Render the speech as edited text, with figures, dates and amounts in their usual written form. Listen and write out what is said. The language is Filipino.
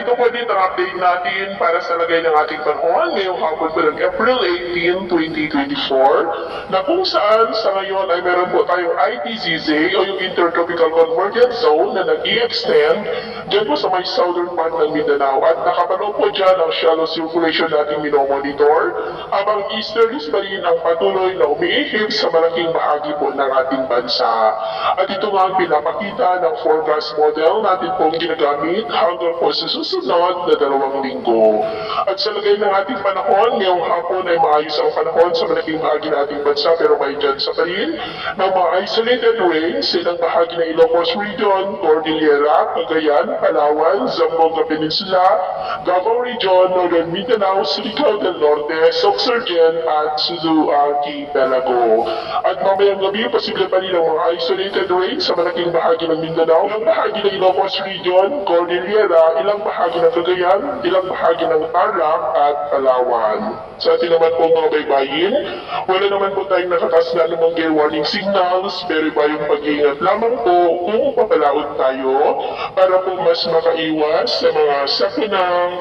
ito po din ang update natin para sa lagay ng ating panahon ngayong hapon po ng April 18, 2024 na kung saan sa ngayon ay meron po tayong ITZZ o yung Intertropical Convergence Zone na nag-i-extend dyan po sa may southern part ng Mindanao at nakapanood po dyan ang shallow circulation nating minomonitor habang easterlies pa rin ang patuloy na umiihip sa malaking bahagi po ng ating bansa. At ito nga ang pinapakita ng forecast model natin pong ginagamit hanggang po sa susunod na 2 linggo. At sa lagay ng ating panahon, ngayong hapon ay maayos ang panahon sa malaking bahagi ng ating bansa pero may dyansa pa rin ng mga isolated rains sa ilang bahagi ng Ilocos Region, Cordillera, Cagayan, Palawan, Zamboanga Peninsula, Davao Region, Northern Mindanao, Surigao del Norte, Sorsogon at Sulu Archipelago. At mamayang gabi, posible pa rin ang mga isolated rains sa malaking bahagi ng Mindanao, ilang bahagi ng Ilocos Region, Cordillera, ilang bahagi ng Cagayan, ilang bahagi ng Tarlac at Palawan. Sa ating naman po mga baybayin, wala naman po tayong nakatas na anumang gale warning signals, pero iba yung pag-iingat lamang po kung papalaot tayo para po mas makaiwas sa mga sakunang